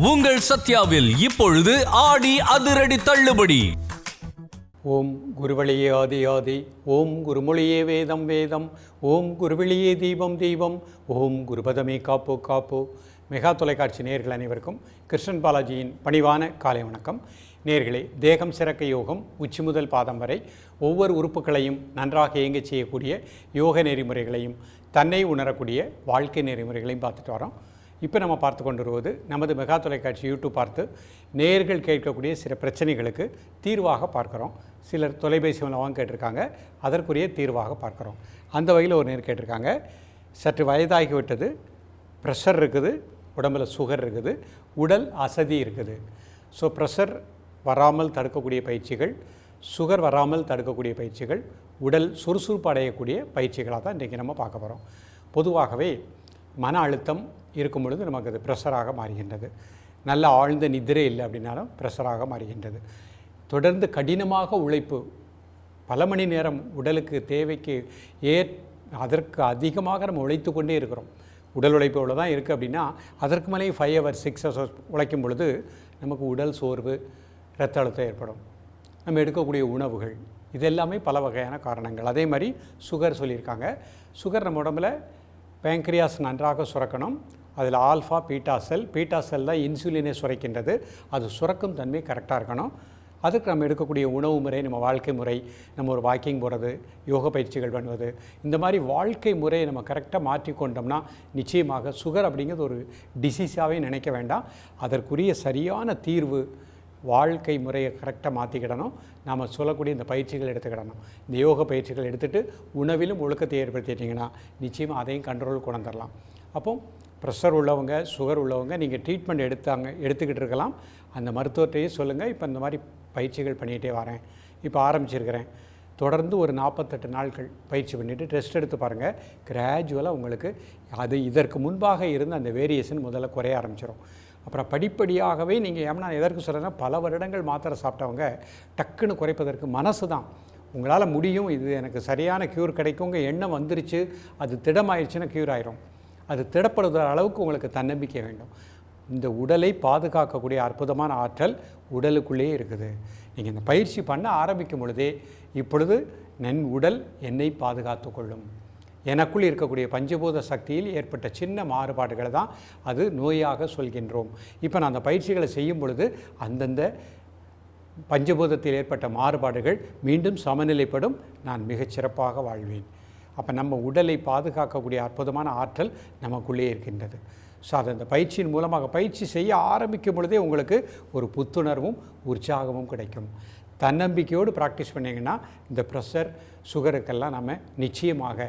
உங்கள் சத்யாவில் இப்பொழுது ஆடி அதிரடி தள்ளுபடி. ஓம் குருவழியே ஆதி ஆதி, ஓம் குருமொழியே வேதம் வேதம், ஓம் குருவழியே தீபம் தீபம், ஓம் குருபதமே காப்போ காப்போ. மெகா தொலைக்காட்சி நேயர்கள் அனைவருக்கும் கிருஷ்ணன் பாலாஜியின் பணிவான காலை வணக்கம். நேயர்களே, தேகம் சிறக்க யோகம் உச்சி முதல் பாதம் வரை ஒவ்வொரு உறுப்புகளையும் நன்றாக இயங்கச் செய்யக்கூடிய யோக நெறிமுறைகளையும் தன்னை உணரக்கூடிய வாழ்க்கை நெறிமுறைகளையும் பார்த்துட்டு வரோம். இப்போ நம்ம பார்த்து கொண்டு வருவது நமது மெகா தொலைக்காட்சி யூடியூப் பார்த்து நேயர்கள் கேட்கக்கூடிய சில பிரச்சனைகளுக்கு தீர்வாக பார்க்குறோம். சிலர் தொலைபேசி மூலமாக கேட்டிருக்காங்க, அதற்குரிய தீர்வாக பார்க்குறோம். அந்த வகையில் ஒரு நேர் கேட்டிருக்காங்க, சற்று வயதாகிவிட்டது, ப்ரெஷர் இருக்குது, உடம்பில் சுகர் இருக்குது, உடல் அசதி இருக்குது. ஸோ ப்ரெஷர் வராமல் தடுக்கக்கூடிய பயிற்சிகள், சுகர் வராமல் தடுக்கக்கூடிய பயிற்சிகள், உடல் சுறுசுறுப்பு அடையக்கூடிய பயிற்சிகளாக தான் இன்றைக்கி நம்ம பார்க்க போகிறோம். பொதுவாகவே மன அழுத்தம் இருக்கும் பொழுது நமக்கு அது ப்ரெஷராக மாறுகின்றது. நல்ல ஆழ்ந்த நித்திரை இல்லை அப்படின்னாலும் ப்ரெஷராக மாறுகின்றது. தொடர்ந்து கடினமாக உழைப்பு, பல மணி நேரம் உடலுக்கு தேவைக்கு அதற்கு அதிகமாக நம்ம உழைத்து கொண்டே இருக்கிறோம். உடல் உழைப்பு இவ்வளோ தான் இருக்குது அப்படின்னா அதற்கு மேலே 5 hours 6 hours உழைக்கும் பொழுது நமக்கு உடல் சோர்வு, இரத்த அழுத்தம் ஏற்படும். நம்ம எடுக்கக்கூடிய உணவுகள் இதெல்லாமே பல வகையான காரணங்கள். அதே மாதிரி சுகர் சொல்லியிருக்காங்க. சுகர் நம்ம உடம்பில் பேங்க்ரியாஸ் நன்றாக சுரக்கணும். அதில் ஆல்ஃபா பீட்டா செல் தான் இன்சுலினை சுரைக்கின்றது. அது சுரக்கும் தன்மை கரெக்டாக இருக்கணும். அதுக்கு நம்ம எடுக்கக்கூடிய உணவு முறை, நம்ம வாழ்க்கை முறை, நம்ம ஒரு வாக்கிங் போகிறது, யோக பயிற்சிகள் பண்ணுவது, இந்த மாதிரி வாழ்க்கை முறையை நம்ம கரெக்டாக மாற்றிக்கொண்டோம்னா நிச்சயமாக சுகர் அப்படிங்கிறது ஒரு டிசீஸாகவே நினைக்க வேண்டாம். அதற்குரிய சரியான தீர்வு வாழ்க்கை முறையை கரெக்டாக மாற்றிக்கிடணும். நாம் சொல்லக்கூடிய இந்த பயிற்சிகள் எடுத்துக்கிடணும். இந்த யோக பயிற்சிகள் எடுத்துகிட்டு உணவிலும் ஒழுக்கத்தை ஏற்படுத்திட்டிங்கன்னா நிச்சயமாக அதையும் கண்ட்ரோல் கொண்டு வந்துடலாம். அப்போ ப்ரெஷர் உள்ளவங்க, சுகர் உள்ளவங்க நீங்கள் ட்ரீட்மெண்ட் எடுத்துக்கிட்டு இருக்கலாம். அந்த மருத்துவத்தையே சொல்லுங்கள், இப்போ இந்த மாதிரி பயிற்சிகள் பண்ணிகிட்டே வரேன், இப்போ ஆரம்பிச்சிருக்கிறேன், தொடர்ந்து ஒரு 48 நாட்கள் பயிற்சி பண்ணிவிட்டு டெஸ்ட் எடுத்து பாருங்கள். கிராஜுவலாக உங்களுக்கு அது இதற்கு முன்பாக இருந்த அந்த வேரியேஷன் முதல்ல குறைய ஆரம்பிச்சிடும். அப்புறம் படிப்படியாகவே நீங்கள் ஏன்னா எதற்கு சொல்கிறேன்னா, பல வருடங்கள் மாத்திரை சாப்பிட்டவங்க டக்குன்னு குறைப்பதற்கு மனசு தான் உங்களால் முடியும், இது எனக்கு சரியான க்யூர் கிடைக்குங்க எண்ணம் வந்துருச்சு, அது திடமாயிடுச்சுன்னா க்யூர் ஆயிரும். அது திடப்படுகிற அளவுக்கு உங்களுக்கு தன்னம்பிக்கை வேண்டும். இந்த உடலை பாதுகாக்கக்கூடிய அற்புதமான ஆற்றல் உடலுக்குள்ளேயே இருக்குது. நீங்கள் இந்த பயிற்சி பண்ண ஆரம்பிக்கும் பொழுதே இப்பொழுது உடல் என்னை பாதுகாத்து கொள்ளும். எனக்குள் இருக்கக்கூடிய பஞ்சபூத சக்தியில் ஏற்பட்ட சின்ன மாறுபாடுகளை தான் அது நோயாக சொல்கின்றோம். இப்போ நான் அந்த பயிற்சிகளை செய்யும் பொழுது அந்தந்த பஞ்சபூதத்தில் ஏற்பட்ட மாறுபாடுகள் மீண்டும் சமநிலைப்படும், நான் மிகச்சிறப்பாக வாழ்வேன். அப்போ நம்ம உடலை பாதுகாக்கக்கூடிய அற்புதமான ஆற்றல் நமக்குள்ளே இருக்கின்றது. ஸோ அது அந்த பயிற்சியின் மூலமாக பயிற்சி செய்ய ஆரம்பிக்கும் பொழுதே உங்களுக்கு ஒரு புத்துணர்வும் உற்சாகமும் கிடைக்கும். தன்னம்பிக்கையோடு ப்ராக்டிஸ் பண்ணிங்கன்னா இந்த ப்ரெஷர் சுகருக்கெல்லாம் நம்ம நிச்சயமாக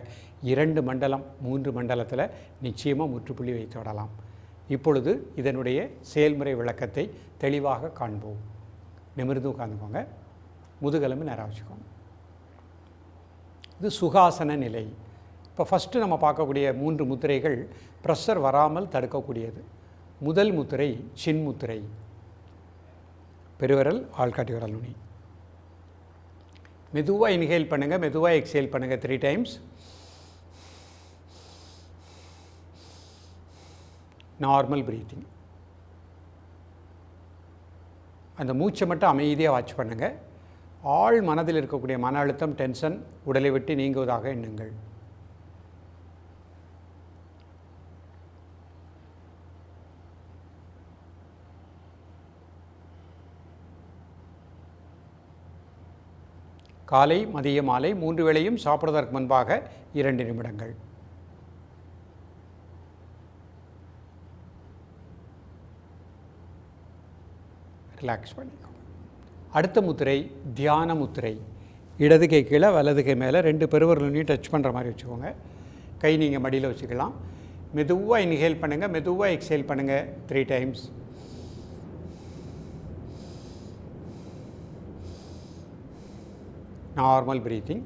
2 மண்டலம் 3 மண்டலத்தில் நிச்சயமாக முற்றுப்புள்ளி வைத்து விடலாம். இப்பொழுது இதனுடைய செயல்முறை விளக்கத்தை தெளிவாக காண்போம். நிமிர்ந்து உட்காந்துக்கோங்க, முதுகெலும்பு நேராக வச்சுக்கோங்க. இது சுகாசன நிலை. இப்போ ஃபஸ்ட்டு நம்ம பார்க்கக்கூடிய 3 முத்திரைகள் ப்ரெஷர் வராமல் தடுக்கக்கூடியது. முதல் முத்திரை சின் முத்திரை, பெருவிரல் ஆள்காட்டி விரல் நுனி. மெதுவாக இன்ஹேல் பண்ணுங்கள், மெதுவாக எக்ஸேல் பண்ணுங்கள் 3 times. Normal breathing. அந்த மூச்சை மட்டும் அமைதியாக வாட்ச் பண்ணுங்கள். ஆழ் மனதில் இருக்கக்கூடிய மன அழுத்தம், டென்ஷன் உடலை விட்டு நீங்குவதாக எண்ணுங்கள். காலை, மதிய, மாலை 3 வேளையும் சாப்பிடுவதற்கு முன்பாக 2 நிமிடங்கள். ரிலாக்ஸ் பண்ணிக்கோங்க. அடுத்த முத்திரை தியான முத்திரை. இடது கை கீழே, வலது கை மேலே 2 பெருவிரலையும் டச் பண்ணுற மாதிரி வச்சுக்கோங்க. கை நீங்கள் மடியில் வச்சுக்கலாம். மெதுவாக இன்ஹேல் பண்ணுங்கள், மெதுவாக எக்ஸேல் பண்ணுங்கள் 3 times. Normal breathing.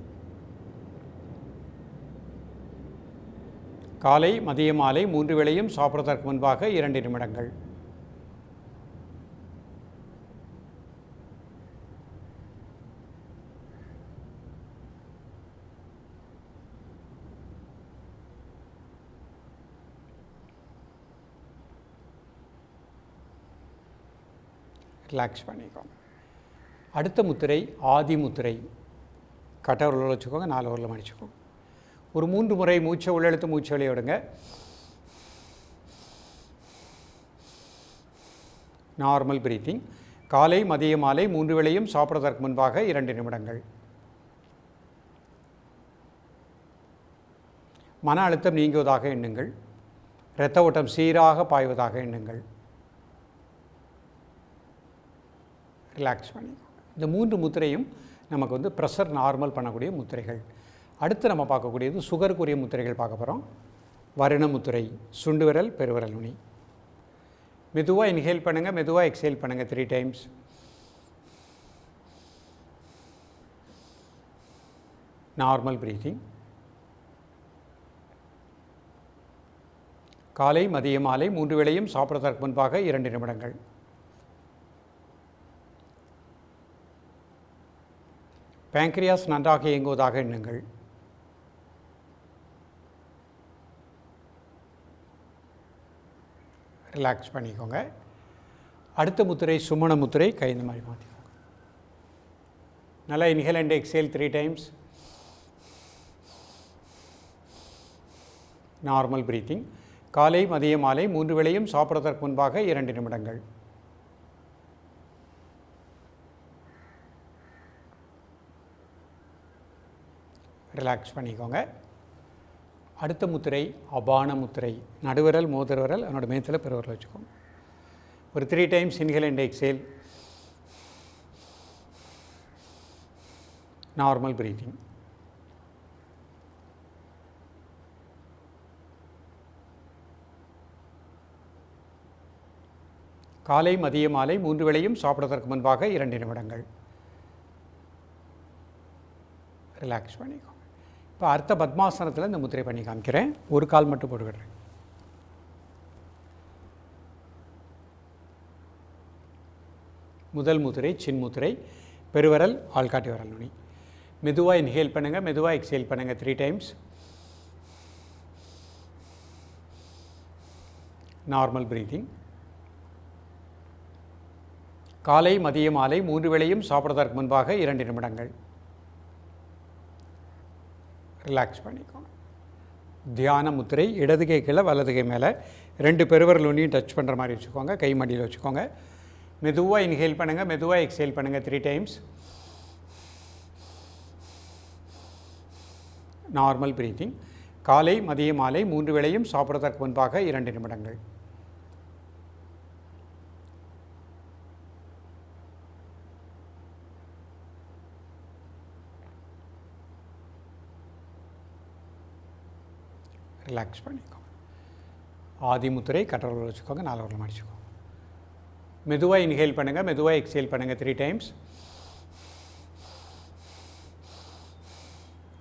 காலை, மதிய, மாலை 3 வேளையும் சாப்பிடுவதற்கு முன்பாக 2 நிமிடங்கள். ரிலாக்ஸ் பண்ணிக்கோங்க. அடுத்த முத்திரை ஆதி முத்திரை. கட்டை விரலில் வச்சுக்கோங்க, 4 விரலில் மடிச்சுக்கோங்க. ஒரு 3 முறை மூச்சை உள்ளெழுத்து மூச்சை வெளியே விடுங்க. Normal breathing. காலை மதிய மாலை 3 வேளையும் சாப்பிடுவதற்கு முன்பாக 2 நிமிடங்கள். மன அழுத்தம் நீங்குவதாக எண்ணுங்கள். இரத்த ஓட்டம் சீராக பாய்வதாக எண்ணுங்கள். ரிலாக்ஸ் பண்ணிக்கோங்க. இந்த 3 முத்திரையும் நமக்கு வந்து ப்ரெஷர் நார்மல் பண்ணக்கூடிய முத்திரைகள். அடுத்து நம்ம பார்க்கக்கூடியது சுகருக்குரிய முத்திரைகள் பார்க்க போகிறோம். வருண முத்திரை. சுண்டு விரல் பெருவிரல் நுனி. மெதுவாக இன்ஹேல் பண்ணுங்கள், மெதுவாக எக்ஸேல் பண்ணுங்கள் 3 டைம்ஸ். Normal breathing. காலை மதிய மாலை 3 வேளையும் சாப்பிடுவதற்கு முன்பாக 2 நிமிடங்கள். பேங்க்ரியாஸ் நன்றாக இயங்குவதாக எண்ணுங்கள். ரிலாக்ஸ் பண்ணிக்கோங்க. அடுத்த முத்திரை சுமண முத்திரை. கை இந்த மாதிரி மாற்றிக்கோங்க. நல்லா inhale and exhale 3 times. Normal breathing. காலை மதிய மாலை 3 வேளையும் சாப்பிடுவதற்கு முன்பாக 2 நிமிடங்கள். ரிலாக்ஸ் பண்ணிக்கோங்க. அடுத்த முத்திரை அபான முத்திரை. நடுவிரல் மோதிர விரல் அதனோட மேத்தில் பெருவிரல் வச்சுக்கோங்க. ஒரு 3 times inhale and exhale. Normal breathing. காலை மதிய மாலை 3 வேளையும் சாப்பிடுவதற்கு முன்பாக 2 நிமிடங்கள். ரிலாக்ஸ் பண்ணிக்கோங்க. இப்போ அர்த்த பத்மாசனத்தில் இந்த முத்திரை பண்ணி காமிக்கிறேன். ஒரு கால் மட்டும் போட்டுக்கிடுறேன். முதல் முத்திரை சின்முத்திரை. பெருவிரல் ஆள்காட்டி விரல் நுனி. மெதுவாக இன்ஹேல் பண்ணுங்கள், மெதுவாக எக்ஸேல் பண்ணுங்கள் 3 டைம்ஸ். Normal breathing. காலை மதிய மாலை 3 வேளையும் சாப்பிடுவதற்கு முன்பாக 2 நிமிடங்கள். ரிலாக்ஸ் பண்ணிக்கோங்க. தியான முத்திரை. இடது கை கீழே வலது கை மேலே 2 பெருவிரல் நுனியும் டச் பண்ணுற மாதிரி வச்சுக்கோங்க. கை மடியில் வச்சுக்கோங்க. மெதுவாக இன்ஹேல் பண்ணுங்கள், மெதுவாக எக்ஸேல் பண்ணுங்கள் 3 டைம்ஸ். Normal breathing. காலை மதிய மாலை 3 வேளையும் சாப்பிடுவதற்கு முன்பாக 2 நிமிடங்கள். ரிலாக்ஸ் பண்ணிக்கோங்க. ஆதி முத்திரை. கட்டவிரல் வச்சுக்கோங்க, 4 விரல் மடிச்சுக்கோங்க. மெதுவாக இன்ஹேல் பண்ணுங்கள், மெதுவாக எக்ஸேல் பண்ணுங்கள் 3 டைம்ஸ்.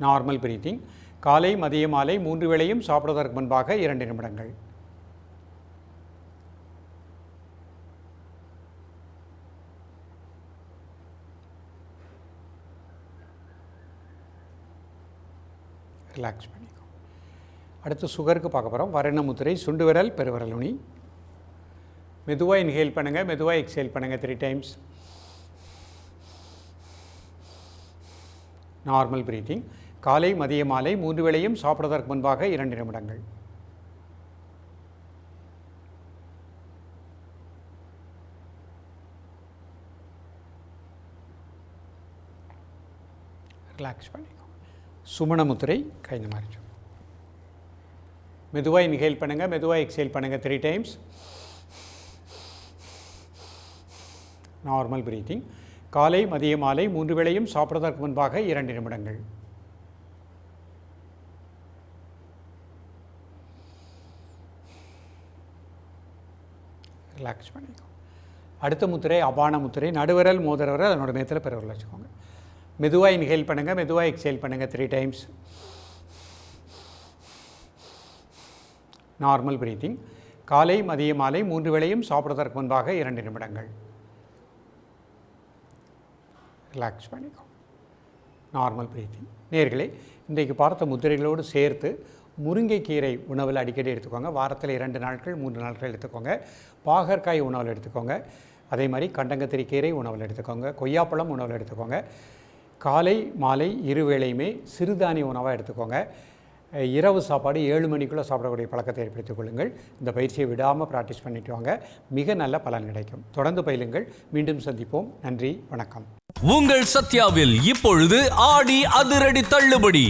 Normal breathing. காலை மதிய மாலை 3 வேளையும் சாப்பிடுவதற்கு முன்பாக 2 நிமிடங்கள். ரிலாக்ஸ் பண்ணிக்கோங்க. அடுத்து சுகருக்கு பார்க்க போகிறோம். வருண முத்திரை. சுண்டு விரல் பெருவிரல் நுனி. மெதுவாக இன்ஹேல் பண்ணுங்கள், மெதுவாக எக்ஸேல் பண்ணுங்கள் 3 டைம்ஸ். Normal breathing. காலை மதிய மாலை 3 வேளையும் சாப்பிடுவதற்கு முன்பாக 2 நிமிடங்கள். ரிலாக்ஸ் பண்ணிக்கோங்க. சுமண முத்திரை. கை இந்த மாதிரி மெதுவாக இன்ஹேல் பண்ணுங்கள், மெதுவாக எக்ஸேல் பண்ணுங்கள் 3 டைம்ஸ். Normal breathing. காலை மதிய மாலை 3 வேளையும் சாப்பிடுவதற்கு முன்பாக 2 நிமிடங்கள். ரிலாக்ஸ் பண்ணிக்கோங்க. அடுத்த முத்திரை அபான முத்திரை. நடுவிரல் மோதிர விரல் அதனோட மேத்தில் பெருவிரல் வச்சுக்கோங்க. மெதுவாக இன்ஹேல் பண்ணுங்கள், மெதுவாக எக்ஸேல் பண்ணுங்கள் 3 டைம்ஸ். Normal breathing. காலை மதிய மாலை 3 வேளையும் சாப்பிடுவதற்கு முன்பாக 2 நிமிடங்கள். ரிலாக்ஸ் பண்ணிக்கோங்க. Normal breathing. நேயர்களே, இன்றைக்கு பார்த்த முத்திரைகளோடு சேர்த்து முருங்கைக்கீரை உணவில் அடிக்கடி எடுத்துக்கோங்க. வாரத்தில் 2 நாட்கள் 3 நாட்கள் எடுத்துக்கோங்க. பாகற்காய் உணவில் எடுத்துக்கோங்க. அதே மாதிரி கண்டங்கத்திரி கீரை உணவில் எடுத்துக்கோங்க, கொய்யாப்பழம் உணவில் எடுத்துக்கோங்க. காலை மாலை இருவேளையுமே சிறுதானிய உணவாக எடுத்துக்கோங்க. இரவு சாப்பாடு 7 மணிக்குள்ளே சாப்பிடக்கூடிய பழக்கத்தை ஏற்படுத்திக் கொள்ளுங்கள். இந்த பயிற்சியை விடாமல் ப்ராக்டிஸ் பண்ணிட்டு வாங்க, மிக நல்ல பலன் கிடைக்கும். தொடர்ந்து பயிலுங்கள். மீண்டும் சந்திப்போம். நன்றி, வணக்கம். உங்கள் சத்யாவில் இப்பொழுது ஆடி அதிரடி தள்ளுபடி.